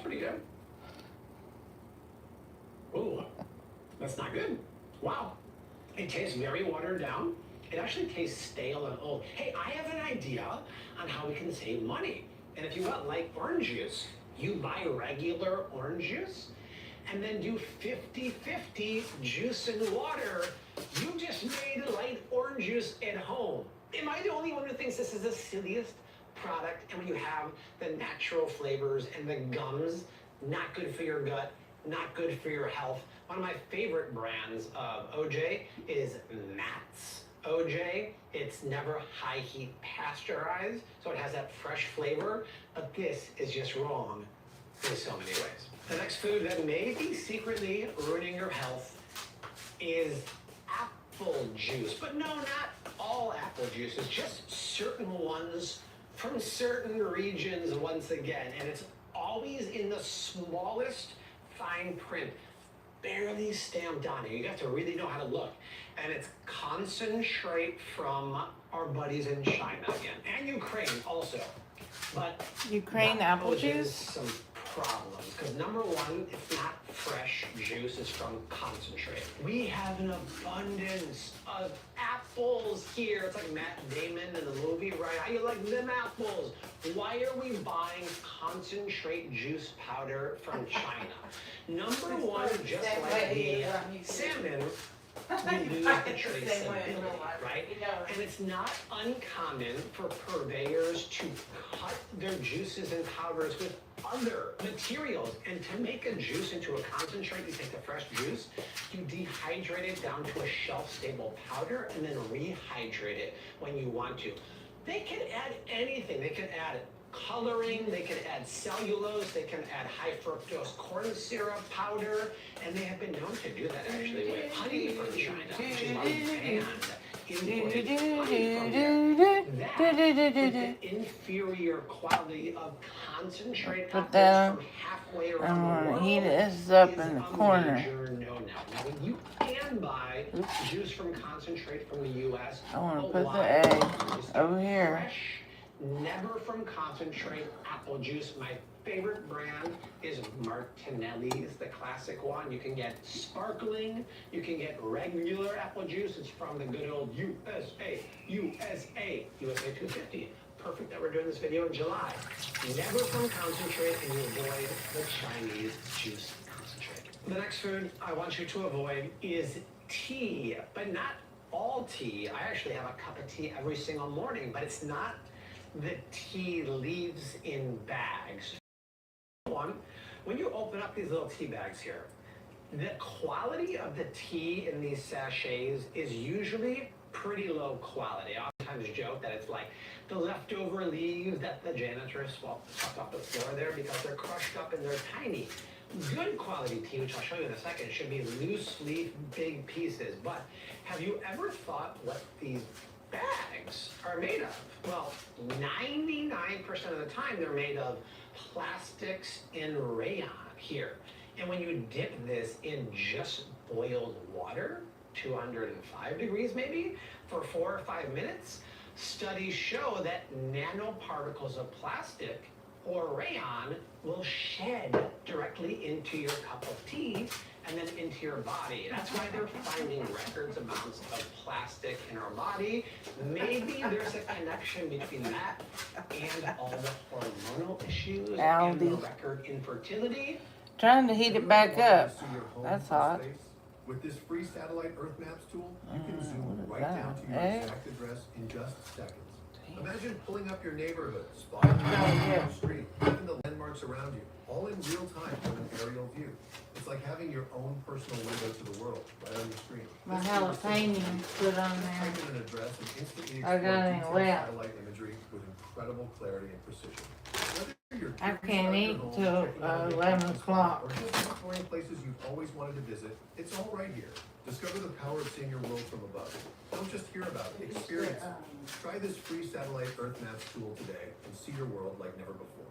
pretty good. Ooh, that's not good. Wow. It tastes very watered down. It actually tastes stale and old. Hey, I have an idea on how we can save money. And if you like orange juice, you buy regular orange juice and then do 50-50 juice and water. You just made light orange juice at home. Am I the only one who thinks this is the silliest product? And when you have the natural flavors and the gums, not good for your gut, not good for your health. One of my favorite brands of OJ is Matt's OJ. It's never high heat pasteurized, so it has that fresh flavor, but this is just wrong in so many ways. The next food that may be secretly ruining your health is apple juice. But no, not all apple juices, just certain ones from certain regions once again. And it's always in the smallest fine print, barely stamped on it. You have to really know how to look. And it's concentrate from our buddies in China again, and Ukraine also. But Ukraine apple juice? Some problems, because number one, it's not fresh juice, it's from concentrate. We have an abundance of apples here. It's like Matt Damon in the movie, right? How you like them apples? Why are we buying concentrate juice powder from China? Number one, just like the salmon, we lose the traceability, right? And it's not uncommon for purveyors to cut their juices and powders with other materials. And to make a juice into a concentrate, you take the fresh juice, you dehydrate it down to a shelf-stable powder, and then rehydrate it when you want to. They can add anything. They can add coloring, they can add cellulose, they can add high fructose corn syrup powder, and they have been known to do that actually with honey from China, which is why we banned imported honey from there. That, with the inferior quality of concentrate apples from halfway around the world, heat this up in the corner. Now, you can buy juice from concentrate from the U.S. I want to put the egg over here. Fresh, never from concentrate apple juice. My favorite brand is Martinelli's, the classic one. You can get sparkling, you can get regular apple juice. It's from the good old USA 250. Perfect that we're doing this video in July. Never from concentrate, and you avoid the Chinese juice concentrate. The next food I want you to avoid is tea, but not all tea. I actually have a cup of tea every single morning, but it's not the tea leaves in bags. One, when you open up these little tea bags here, the quality of the tea in these sachets is usually pretty low quality. I oftentimes joke that it's like the leftover leaves that the janitor swept off the floor there because they're crushed up and they're tiny. Good quality tea, which I'll show you in a second, should be loose leaf, big pieces. But have you ever thought what these bags are made of? Well, 99% of the time they're made of plastics and rayon here. And when you dip this in just boiled water, 205 degrees maybe, for 4 or 5 minutes, studies show that nanoparticles of plastic or rayon will shed directly into your cup of tea and then into your body. That's why they're finding record amounts of plastic in our body. Maybe there's a connection between that and all the hormonal issues and the record infertility. Trying to heat it back up. That's hot. With this free satellite Earth Maps tool, you can zoom right down to your exact address in just seconds. Imagine pulling up your neighborhood, spotting the street, even the landmarks around you, all in real time from an aerial view. It's like having your own personal window to the world right on your screen. My jalapeno put on there. Type in an address and instantly I got it explore detailed satellite imagery with incredible clarity and precision. I can't eat till 11 o'clock. Or just exploring places you've always wanted to visit, it's all right here. Discover the power of seeing your world from above. Don't just hear about it, experience it. Try this free satellite Earth Maps tool today and see your world like never before.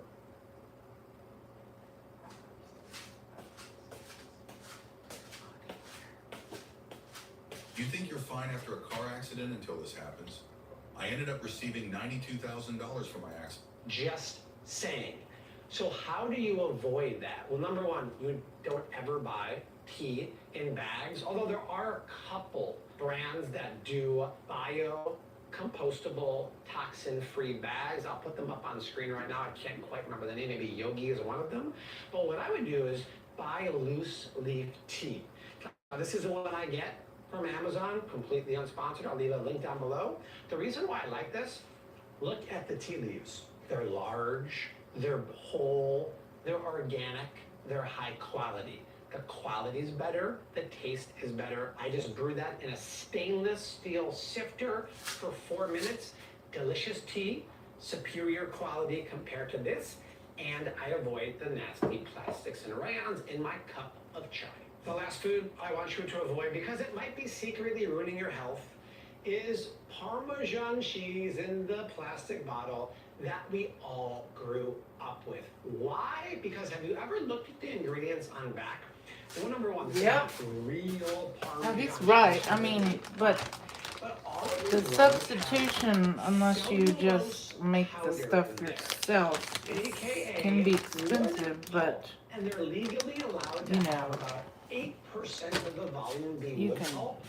You think you're fine after a car accident until this happens. I ended up receiving $92,000 for my accident. Just saying. So how do you avoid that? Well, number one, you don't ever buy tea in bags, although there are a couple brands that do compostable, toxin-free bags. I'll put them up on the screen right now. I can't quite remember the name. Maybe Yogi is one of them. But what I would do is buy a loose leaf tea. Now, this is the one I get from Amazon, completely unsponsored. I'll leave a link down below. The reason why I like this, look at the tea leaves. They're large, they're whole, they're organic, they're high quality. The quality is better, the taste is better. I just brew that in a stainless steel sifter for 4 minutes. Delicious tea, superior quality compared to this, and I avoid the nasty plastics and rayons in my cup of chai. The last food I want you to avoid, because it might be secretly ruining your health, is Parmesan cheese in the plastic bottle that we all grew up with. Why? Because have you ever looked at the ingredients on back? Well, number one, Yep. real Parmesan. Now, he's right. I mean, but all of the these substitution, unless you just make the stuff yourself, AKA can be expensive, but and they're legally allowed to you know, have about 8% of the volume being you wood can- pulp,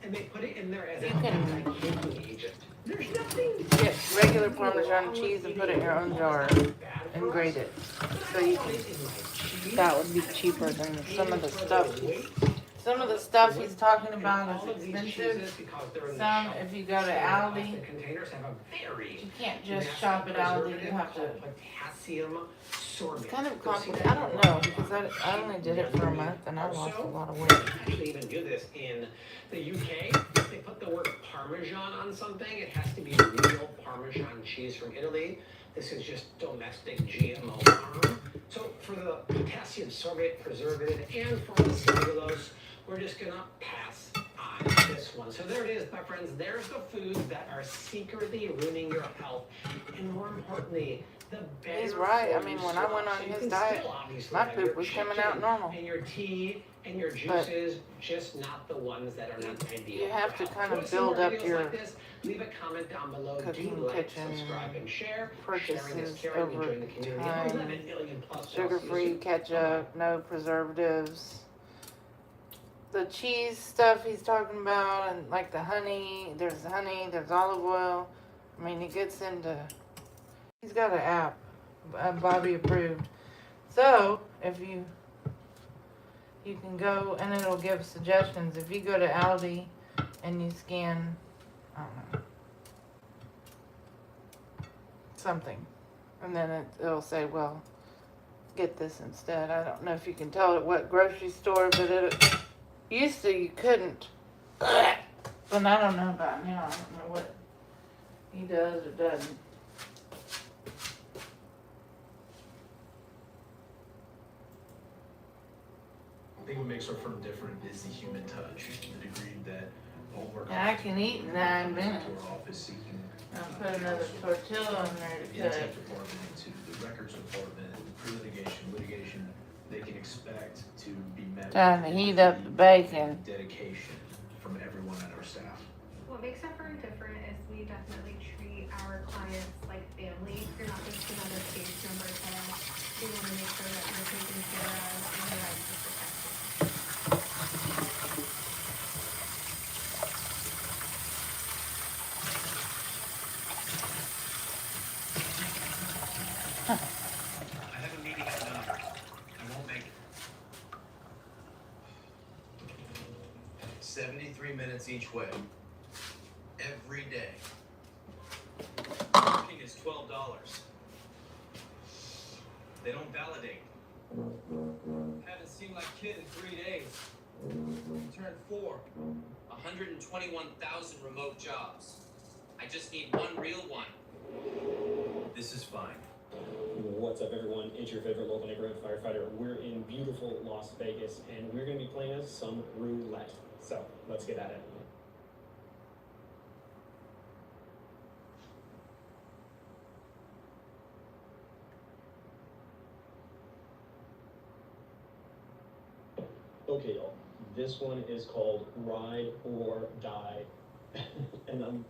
and they put it in there as you an can- anti-caking agent. There's nothing get regular Parmesan cheese and put it in your own jar and grate it. So you can, that would be cheaper than some of the stuff. Some of the stuff he's talking about is expensive. Some, if you go to Aldi, you can't just shop at Aldi, you have to. It's kind of complicated. I don't know, because I only did it for a month and I lost a lot of weight. Actually even do this in the UK. If they put the word Parmesan on something, it has to be real Parmesan cheese from Italy. This is just domestic GMO farm. So for the potassium sorbate preservative and for the cellulose, we're just gonna pass on this one. So there it is, my friends. There's the foods that are secretly ruining your health, and more importantly, the better. He's right. I for mean, you when I went on stuff. So you his can diet, still obviously my have poop your was coming chicken out normal. and your tea and your juices, just not the ones that are not ideal. You have for to health. kind Want of to see more build up videos your like this? Leave a comment down below. cooking Do like, kitchen subscribe, and share. Sharing is purchases caring. over Join the community. time. 11 million plus. Sugar-free ketchup, no preservatives. The cheese stuff he's talking about, and like the honey, there's olive oil. I mean, he gets into, he's got an app, Bobby approved. So, if you can go, and it'll give suggestions. If you go to Aldi and you scan, I don't know, something, and then it'll say, well, get this instead. I don't know if you can tell it what grocery store, but it used to you couldn't. But I don't know about now. I don't know what he does or doesn't. I think what makes our firm different is the human touch, the degree that all of our I can eat in 9 minutes. to our office seeking I'll put another tortilla in there the to cut intake it. department, to the records department, litigation, they can expect to be met. Time to with heat up the degree bacon. and dedication from everyone on our staff. What makes our firm different is we definitely treat our clients like family. You're not just another case number to us. We want to make sure that you're taken care of and your rights are protected. I have a meeting at 9. I won't make it. 73 minutes each way. Every day. Parking is $12. They don't validate. Haven't seen my kid in 3 days. He turned 4. 121,000 remote jobs. I just need one real one. This is fine. What's up, everyone? It's your favorite local neighborhood firefighter. We're in beautiful Las Vegas, and we're going to be playing us some roulette. So, let's get at it. Okay, y'all. This one is called Ride or Die, and I'm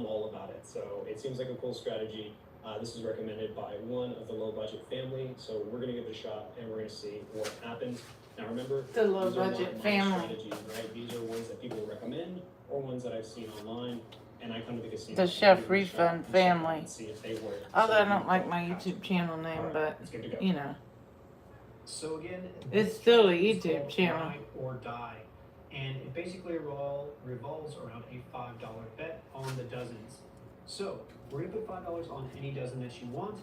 all about it. So, it seems like a cool strategy. This was recommended by one of the low budget family, so we're gonna give it a shot and we're gonna see what happens. Now remember, The low these are budget not my family. strategies, right? These are ones that people recommend or ones that I've seen online, and I come to the casino. The and Chef give it a shot Refund and check family. and see if they work. Although So I don't you like my have to. YouTube channel name, Alright, but it's good to go. you know. So again, It's this still a strategy is YouTube called channel. Ride or Die, and it basically revolves around a $5 bet on the dozens. So we're gonna put $5 on any dozen that you want,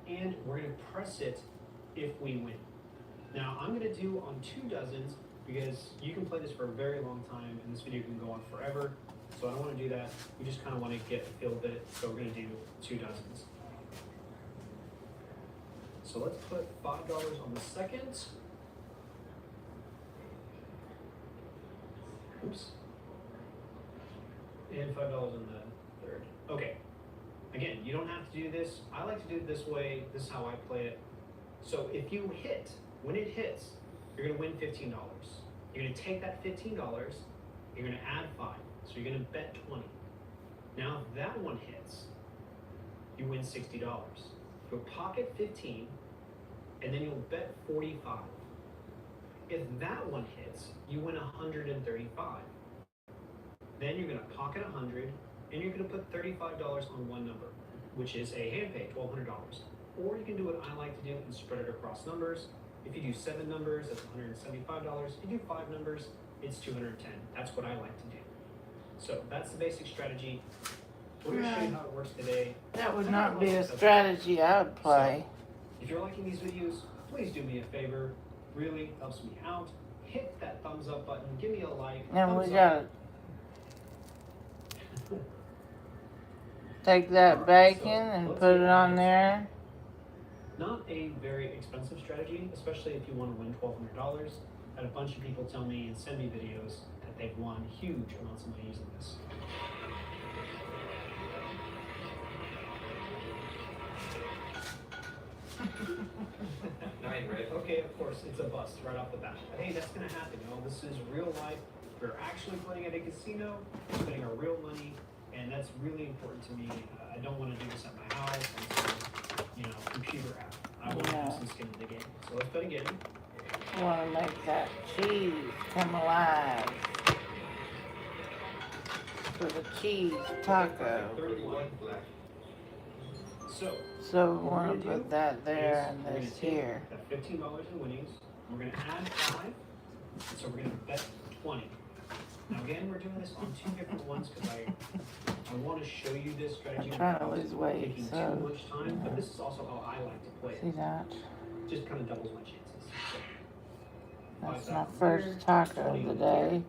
and we're gonna press it if we win. Now I'm gonna do on 2 dozens because you can play this for a very long time, and this video can go on forever. So I don't want to do that. We just kind of want to get a feel of it. So we're gonna do 2 dozens. So let's put $5 on the second. Oops. And $5 on the third. Okay. Again, you don't have to do this. I like to do it this way. This is how I play it. So if you hit, when it hits, you're gonna win $15. You're gonna take that $15, you're gonna add 5. So you're gonna bet 20. Now if that one hits, you win $60. You'll pocket 15, and then you'll bet 45. If that one hits, you win 135. Then you're gonna pocket 100, and you're gonna put $35 on one number, which is a hand pay, $1,200. Or you can do what I like to do and spread it across numbers. If you do 7 numbers, that's $175. If you do 5 numbers, it's $210. That's what I like to do. So that's the basic strategy. We're gonna show you how it works today. That would not be a strategy I would play. If you're liking these videos, please do me a favor. Really helps me out. Hit that thumbs up button. Give me a like. And we thumbs gotta up. take that Alright, bacon so and let's put get it on nice. there. Not a very expensive strategy, especially if you want to win $1,200. Had a bunch of people tell me and send me videos that they've won huge amounts of money using this. Okay, of course, it's a bust right off the bat. But hey, that's gonna happen, you know. This is real life. We're actually playing at a casino, spending our real money, and that's really important to me. I don't want to do this at my house and some, you know, computer app. I want to have some skin in the game. So let's bet again. I want to make that cheese come alive. For the cheese taco. 31 black. So we want to put that there and we're this gonna take here. that $15 in winnings. We're going to add 5. So we're going to bet 20. Now again, we're doing this on 2 different ones because I want to show you this strategy. I'm trying to without lose weight, taking so, too much time, but this is also how I like to play See it. that? Just kind of doubles my chances. That's So, my 5,000 first here, taco 20 of the here. day.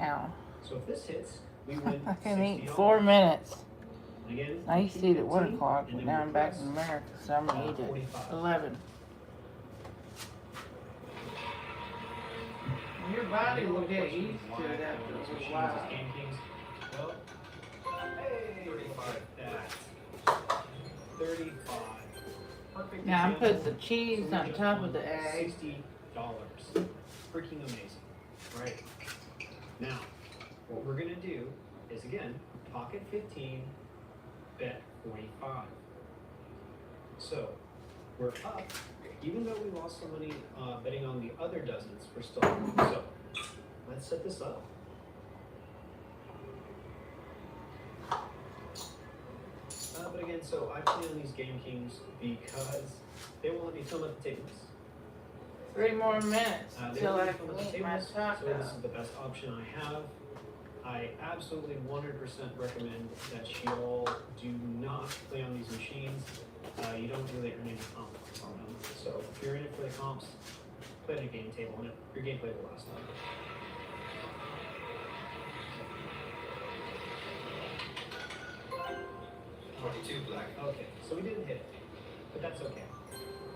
Ow. So if this hits, we win I can eat $60. 4 minutes. Again, I used to eat at 1 15, o'clock, and but then now we I'm back press, in America, so I'm gonna eat at 45. 11. Your body will get used to it after a little while. Well, hey, 35. That. 35. Perfect. Now I example. put the cheese So we on just top won of the egg. $60. Freaking amazing, right? Now, what we're gonna do is again, pocket 15, bet 45. So, we're up. Even though we lost some money betting on the other dozens, we're still up. So, let's set this up. But again, so I play on these Game Kings because they won't let me film at the tables. 3 more minutes They until won't I let me film can at the eat my tables, so taco. this is the best option I have. I absolutely 100% recommend that you all do not play on these machines. You don't really earn any comps on them. So if you're in it for the comps, play on a game table and your gameplay will last longer. Black. Okay, so we didn't hit it, but that's okay.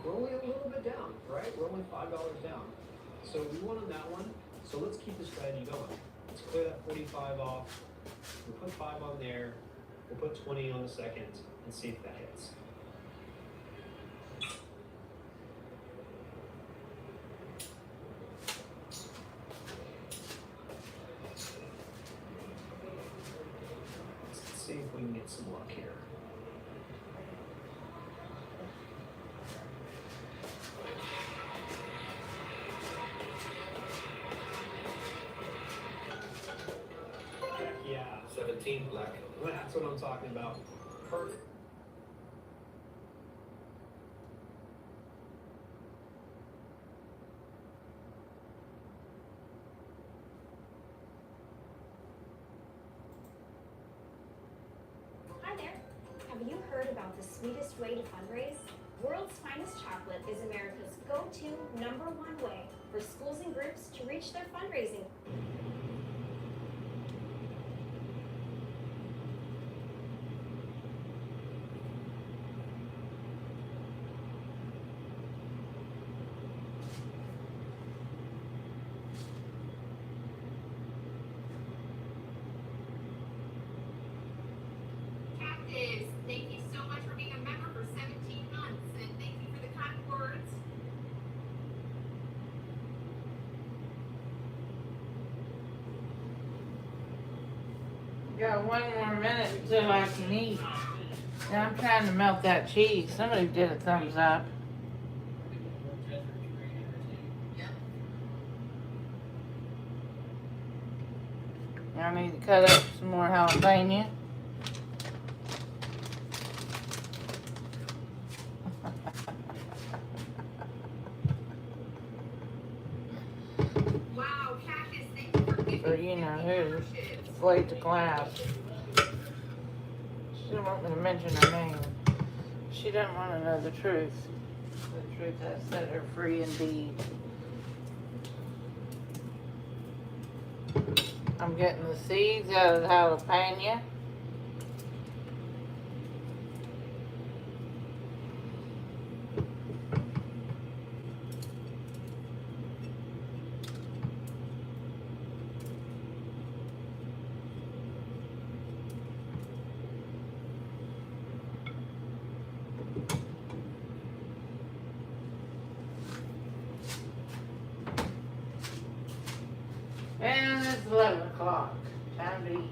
We're only a little bit down, right? We're only $5 down. So we won on that one. So let's keep the strategy going. Let's clear that 45 off. We'll put 5 on there. We'll put 20 on the second and see if that hits. Let's see if we can get some luck here. That's what I'm talking about. Perfect. Hi there. Have you heard about the sweetest way to fundraise? World's Finest Chocolate is America's go-to #1 way for schools and groups to reach their fundraising. Captives, thank you so much for being a member for 17 months, and thank you for the kind words. Got 1 more minute until I can eat. Now I'm trying to melt that cheese. Somebody did a thumbs up. I need to cut up some more jalapeno. Wow, Cactus, thank you for giving For you know who. Slate to class. She didn't want me to mention her name. She doesn't want to know the truth. The truth has set her free indeed. I'm getting the seeds out of the jalapeno. And it's 11 o'clock. Time to eat.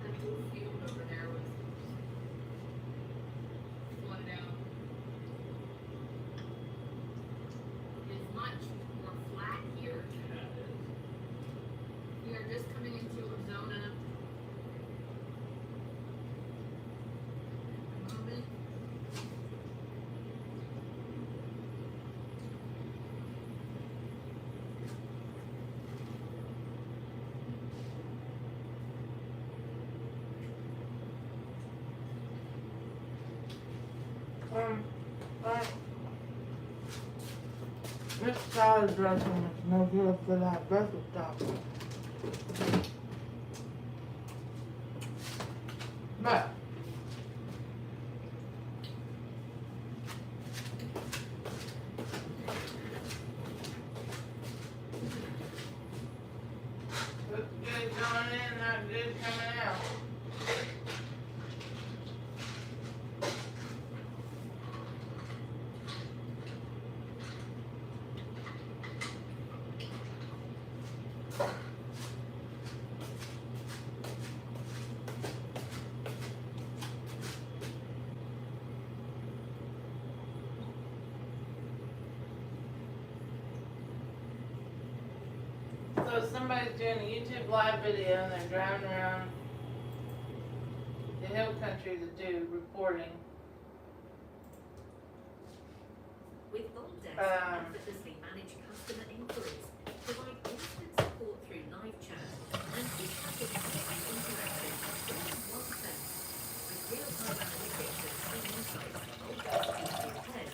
That whole field over there was flooded out. It's much more flat here. We are just coming into Arizona. At the moment. This salad dressing is no good for that breakfast stuff. But looks good going in, not good coming out. So somebody's doing a YouTube live video and they're driving around the hill country to do reporting. With way.As, effortlessly manage customer inquiries, provide instant support through live chat, and keep track of every interaction all in one place. With real-time analytics and key insights, way.As keeps you ahead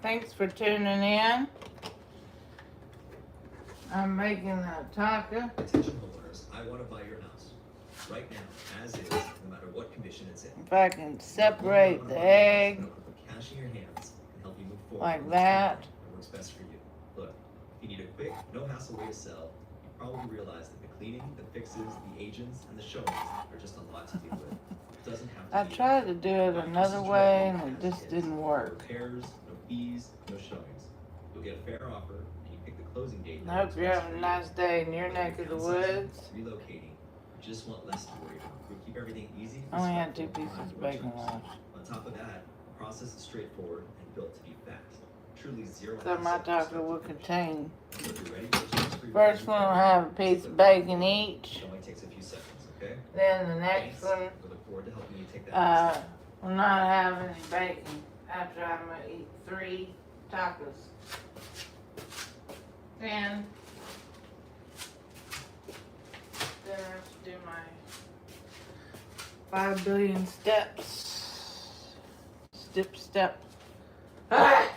Thanks for tuning in. I'm making a taco. Attention homeowners, I want to buy your house. Right now, as is, no matter what condition it's in. If I can separate the egg Put cash in your hands and help you move forward. like that. It works best for you. Look, if you need a quick, no hassle way to sell, you probably realize that the cleaning, the fixes, the agents, and the showings are just a lot to deal with. It doesn't have to I be. tried to do it another way and it just didn't work. No repairs, no fees, no showings. You'll get a fair offer and you pick the closing date. I hope you're having a nice day in your neck of the woods. Relocating, you just want less to worry about. We keep everything easy. I only had 2 pieces of bacon left. On top of that, the process is straightforward and built to be fast. Truly zero. So my taco will contain. So if you're ready for a chance for your First one will have a piece of bacon each. It only takes a few seconds, okay? Then the next one, We look forward to helping you take that. will not have any bacon after I'm gonna eat 3 tacos. And then I have to do my 5 billion steps. Step. Ah!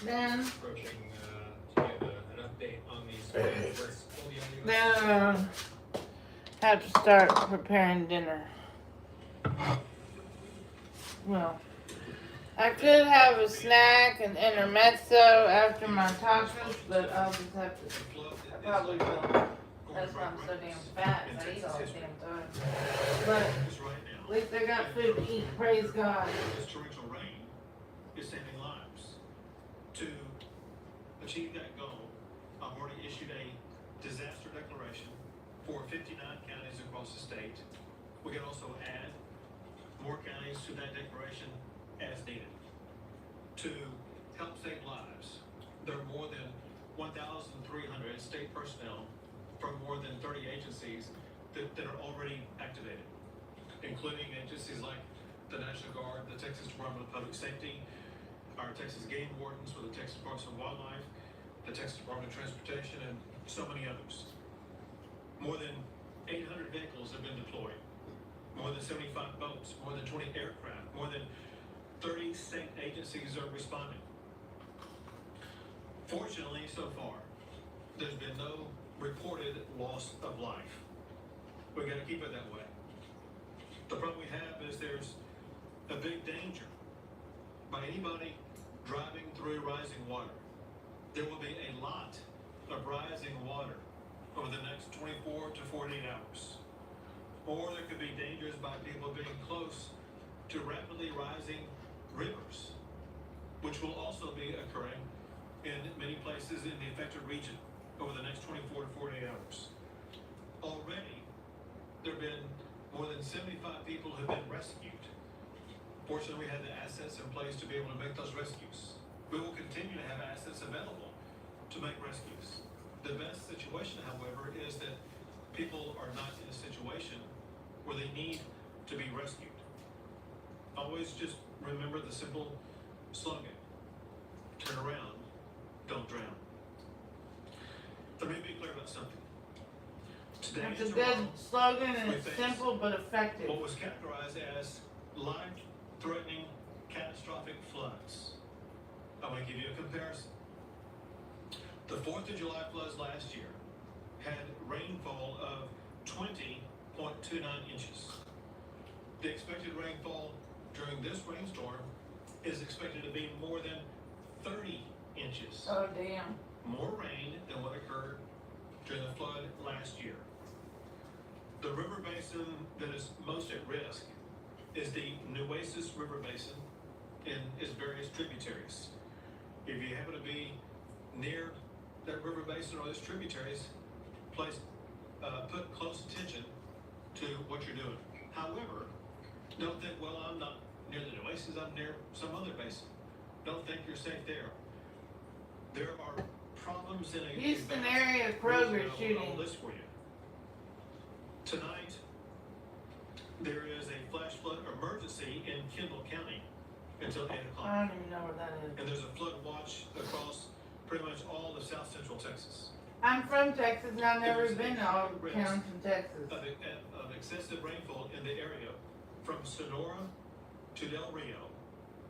Then Approaching to get an update on these. Then have to start preparing dinner. Well, I could have a snack and intermezzo after my tacos, but I'll just have to. I probably will. That's why I'm so damn fat. I eat all the damn time. But at least I got food to eat. Praise God. This torrential rain is saving lives. To achieve that goal, I've already issued a disaster declaration for 59 counties across the state. We can also add more counties to that declaration as needed. To help save lives, there are more than 1,300 state personnel from more than 30 agencies that are already activated, including agencies like the National Guard, the Texas Department of Public Safety, our Texas Game Wardens with the Texas Parks and Wildlife, the Texas Department of Transportation, and so many others. More than 800 vehicles have been deployed, more than 75 boats, more than 20 aircraft, more than 30 state agencies are responding. Fortunately, so far, there's been no reported loss of life. We've got to keep it that way. The problem we have is there's a big danger by anybody driving through rising water. There will be a lot of rising water over the next 24 to 48 hours. Or there could be dangers by people being close to rapidly rising rivers, which will also be occurring in many places in the affected region over the next 24 to 48 hours. Already, there have been more than 75 people who have been rescued. Fortunately, we had the assets in place to be able to make those rescues. We will continue to have assets available to make rescues. The best situation, however, is that people are not in a situation where they need to be rescued. Always just remember the simple slogan: turn around, don't drown. Let me be clear about something. Today That's a good slogan and it's simple but effective. What was categorized as life-threatening catastrophic floods. I want to give you a comparison. The 4th of July floods last year had rainfall of 20.29 inches. The expected rainfall during this rainstorm is expected to be more than 30 inches. Oh, damn. More rain than what occurred during the flood last year. The river basin that is most at risk is the Nueces River Basin and its various tributaries. If you happen to be near that river basin or its tributaries, put close attention to what you're doing. However, don't think, well, I'm not near the Nueces, I'm near some other basin. Don't think you're safe there. There are problems in a Houston area Kroger shooting. I'll list for you. Tonight, there is a flash flood emergency in Kendall County until 8 o'clock. I don't even know where that is. And there's a flood watch across pretty much all of south central Texas. I'm from Texas and I've never been to all the towns in Texas. Of excessive rainfall in the area from Sonora to Del Rio,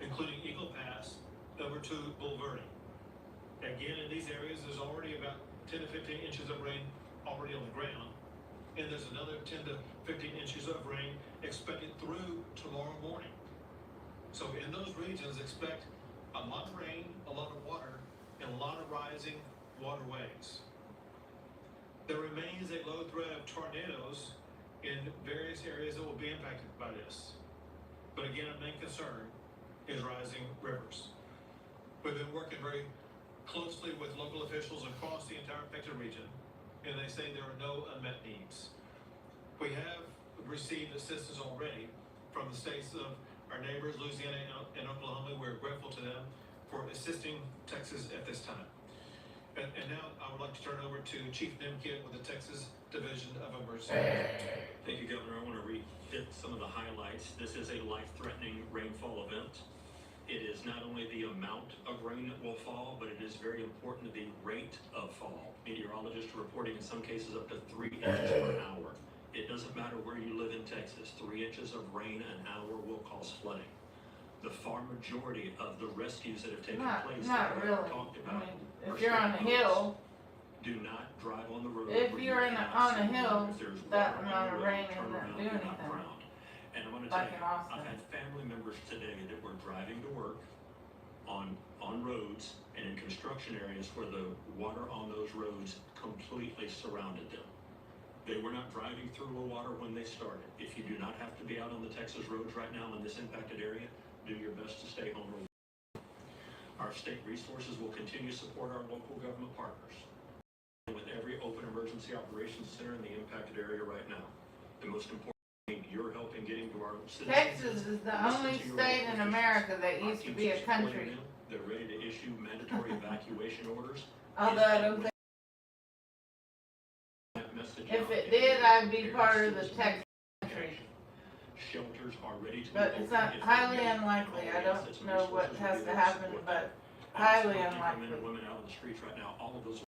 including Eagle Pass, over to Bulverde. Again, in these areas, there's already about 10 to 15 inches of rain already on the ground, and there's another 10 to 15 inches of rain expected through tomorrow morning. So in those regions, expect a lot of rain, a lot of water, and a lot of rising waterways. There remains a low threat of tornadoes in various areas that will be impacted by this. But again, our main concern is rising rivers. We've been working very closely with local officials across the entire affected region, and they say there are no unmet needs. We have received assistance already from the states of our neighbors, Louisiana and Oklahoma. We're grateful to them for assisting Texas at this time. And now I would like to turn over to Chief Nimkit with the Texas Division of Emergency. Thank you, Governor. I want to hit some of the highlights. This is a life-threatening rainfall event. It is not only the amount of rain that will fall, but it is very important to the rate of fall. Meteorologists are reporting in some cases up to 3 inches per hour. It doesn't matter where you live in Texas, 3 inches of rain an hour will cause flooding. The far majority of the rescues that have taken place that we have talked about, if you're on a hill, do not drive on the road. if you're on a hill, that amount of rain isn't doing anything. And I'm going to tell you, I've had family members today that were driving to work on roads and in construction areas where the water on those roads completely surrounded them. They were not driving through the water when they started. If you do not have to be out on the Texas roads right now in this impacted area, do your best to stay home. Our state resources will continue to support our local government partners with every open emergency operations center in the impacted area right now. The most important thing you're helping getting to our citizens. Texas is the only state in America that used to be a country. They're ready to issue mandatory evacuation orders. Although I don't think, if it did, I'd be part of the Texas country. Shelters are ready to. But it's not highly unlikely. I don't know what has to happen, but highly unlikely. Men and women out on the streets right now, all of those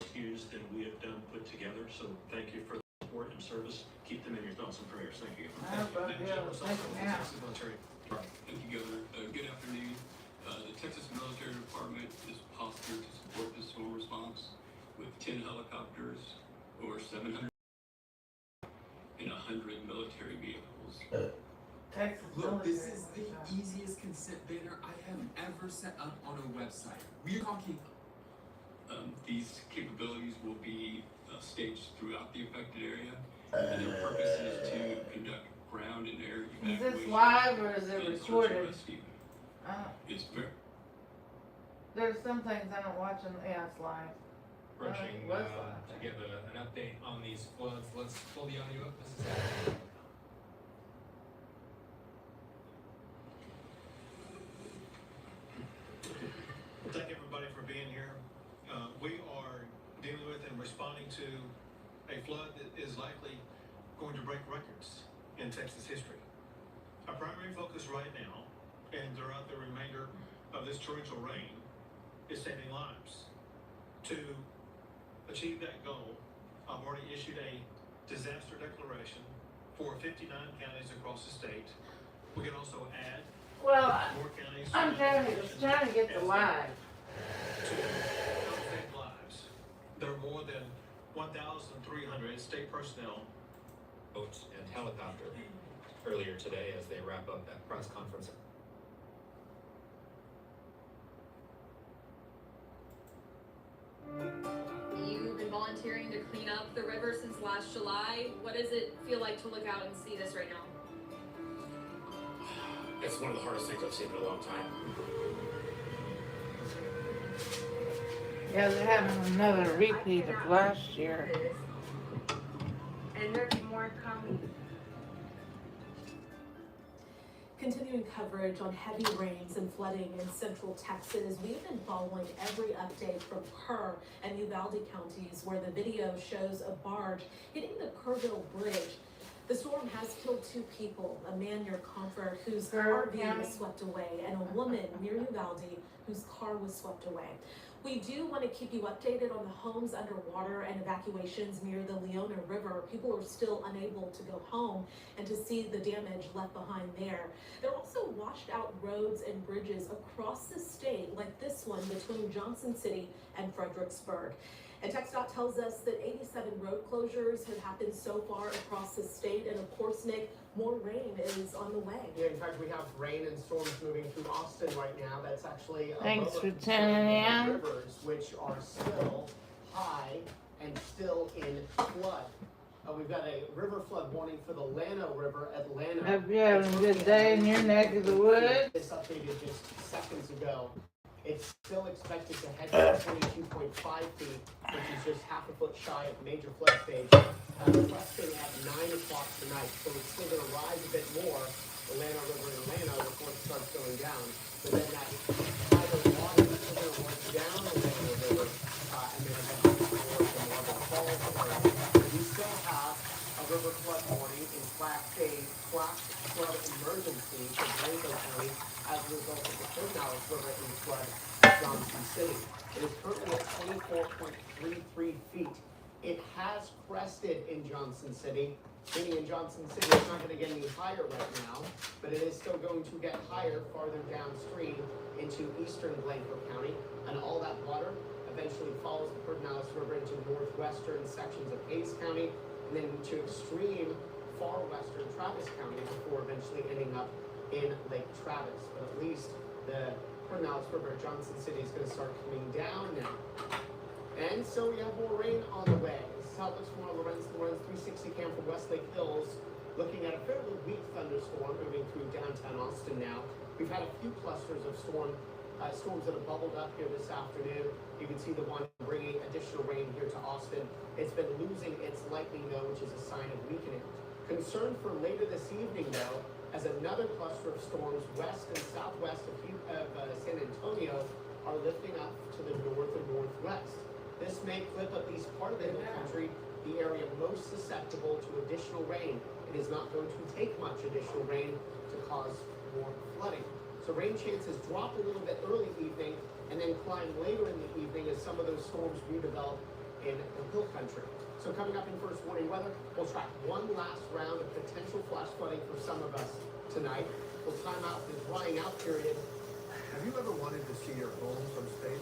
rescues that we have done put together. So thank you for the support and service. Keep them in your thoughts and prayers. Thank you. Thank you, Governor. Good afternoon. The Texas Military Department is postured to support this storm response with 10 helicopters, over 700 and 100 military vehicles. Look, this is the easiest consent banner I have ever set up on a website. We're talking. These capabilities will be staged throughout the affected area, and their purpose is to conduct ground and air evacuation. Is this live or is it recorded? It's very. There's some things I don't watch them. Yeah, it's live. Approaching to give an update on these floods. Let's pull the audio up. This is happening. Thank everybody for being here. We are dealing with and responding to a flood that is likely going to break records in Texas history. Our primary focus right now and throughout the remainder of this torrential rain is saving lives. To achieve that goal, I've already issued a disaster declaration for 59 counties across the state. We can also add more counties. I'm trying to get the live. To help save lives. There are more than 1,300 state personnel. Boats and helicopter earlier today as they wrap up that press conference. You've been volunteering to clean up the river since last July. What does it feel like to look out and see this right now? It's one of the hardest things I've seen in a long time. Yeah, they're having another repeat of last year. And there's more coming. Continuing coverage on heavy rains and flooding in central Texas, we've been following every update from Kerr and Uvalde counties, where the video shows a barge hitting the Kerrville Bridge. The storm has killed 2 people, a man near Comfort whose RV was swept away, and a woman near Uvalde whose car was swept away. We do want to keep you updated on the homes underwater and evacuations near the Leona River. People are still unable to go home and to see the damage left behind there. There are also washed out roads and bridges across the state, like this one between Johnson City and Fredericksburg. And TxDOT tells us that 87 road closures have happened so far across the state. And of course, Nick, more rain is on the way. Yeah, in fact, we have rain and storms moving through Austin right now. That's actually Thanks for the tuning in. rivers, which are still high and still in flood. We've got a river flood warning for the Llano River, Atlanta. Hope you're having a good day in your neck of the woods. This updated just seconds ago. It's still expected to head to 22.5 feet, which is just half a foot shy of major flood stage. Requesting at 9 o'clock tonight, so it's still going to rise a bit more, the Llano River in Llano, before it starts going down. But then that tidal water is still going to work down the Llano River, and then eventually towards the Marble Falls area. We still have a river flood warning, in fact, a flash flood emergency for Blanco County as a result of the Pedernales River in flood Johnson City. It is currently at 24.33 feet. It has crested in Johnson City, meaning in Johnson City it's not going to get any higher right now, but it is still going to get higher farther downstream into eastern Blanco County, and all that water eventually follows the Pedernales River into northwestern sections of Hayes County, and then to extreme far western Travis County before eventually ending up in Lake Travis. But at least the Pedernales River at Johnson City is going to start coming down now. And so we have more rain on the way. This is how it looks from our Lorenz 360 cam from Westlake Hills, looking at a fairly weak thunderstorm moving through downtown Austin now. We've had a few clusters of storms that have bubbled up here this afternoon. You can see the one bringing additional rain here to Austin. It's been losing its lightning though, which is a sign of weakening. Concern for later this evening though, as another cluster of storms west and southwest of San Antonio are lifting up to the north and northwest. This may clip at least part of the hill country, the area most susceptible to additional rain. It is not going to take much additional rain to cause more flooding. So rain chances drop a little bit early evening and then climb later in the evening as some of those storms redevelop in the hill country. So coming up in first warning weather, we'll track one last round of potential flash flooding for some of us tonight. We'll time out the drying out period. Have you ever wanted to see your home from space?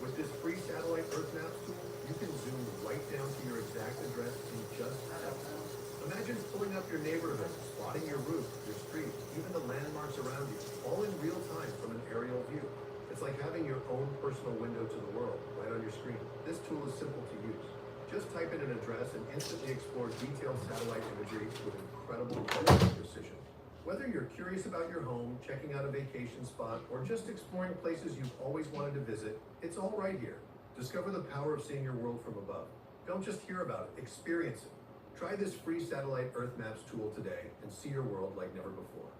With this free satellite Earth Maps tool, you can zoom right down to your exact address in just seconds. Imagine pulling up your neighborhood, spotting your roof, your street, even the landmarks around you, all in real time from an aerial view. It's like having your own personal window to the world right on your screen. This tool is simple to use. Just type in an address and instantly explore detailed satellite imagery with incredible precision. Whether you're curious about your home, checking out a vacation spot, or just exploring places you've always wanted to visit, it's all right here. Discover the power of seeing your world from above. Don't just hear about it, experience it. Try this free satellite Earth Maps tool today and see your world like never before.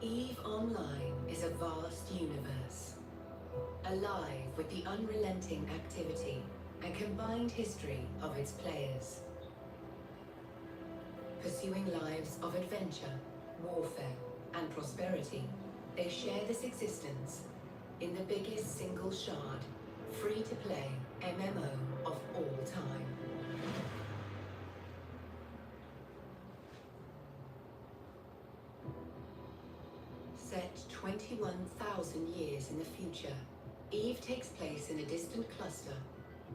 EVE Online is a vast universe, alive with the unrelenting activity and combined history of its players. Pursuing lives of adventure, warfare, and prosperity, they share this existence in the biggest single shard, free-to-play MMO of all time. Set 21,000 years in the future, EVE takes place in a distant cluster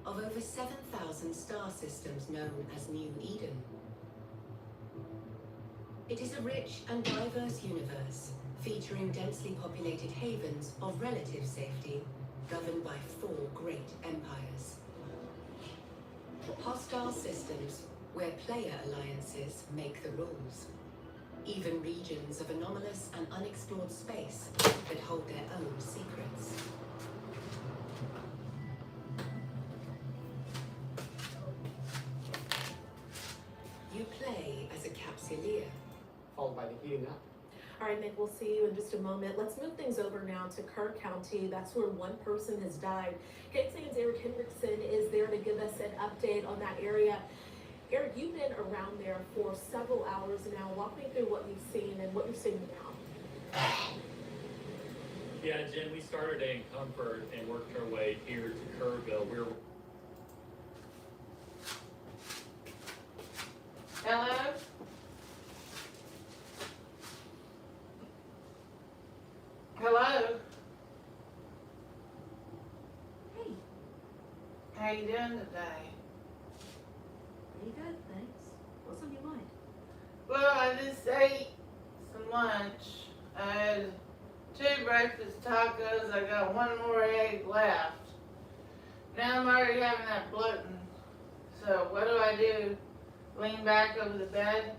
of over 7,000 star systems known as New Eden. It is a rich and diverse universe, featuring densely populated havens of relative safety, governed by 4 great empires. Hostile systems where player alliances make the rules. Even regions of anomalous and unexplored space that hold their own secrets. You play as a capsuleer, followed by the heating up. All right, Nick, we'll see you in just a moment. Let's move things over now to Kerr County. That's where one person has died. KXAN's Eric Hendrickson is there to give us an update on that area. Eric, you've been around there for several hours now. Walk me through what you've seen and what you're seeing now. Yeah, Jen, we started in Comfort and worked our way here to Kerrville. Hello? Hello? Hey. How you doing today? Pretty good, thanks. What's on your mind? Well, I just ate some lunch. I had 2 breakfast tacos. I got 1 more egg left. Now I'm already having that bloating. So what do I do? Lean back over the bed?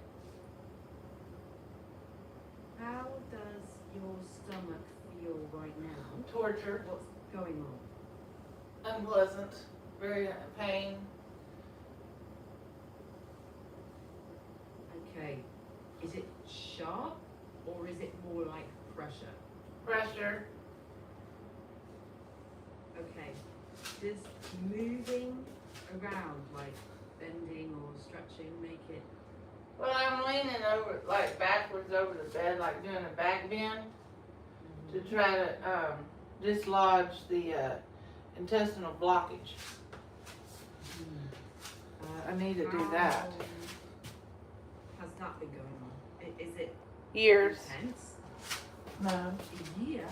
How does your stomach feel right now? Torture. What's going on? Unpleasant. Very pain. Okay. Is it sharp or is it more like pressure? Pressure. Okay. Does moving around, like bending or stretching, make it? Well, I'm leaning over, like backwards over the bed, like doing a back bend to try to dislodge the intestinal blockage. I need to do that. Has that been going on? Is it Years. intense? No. A year?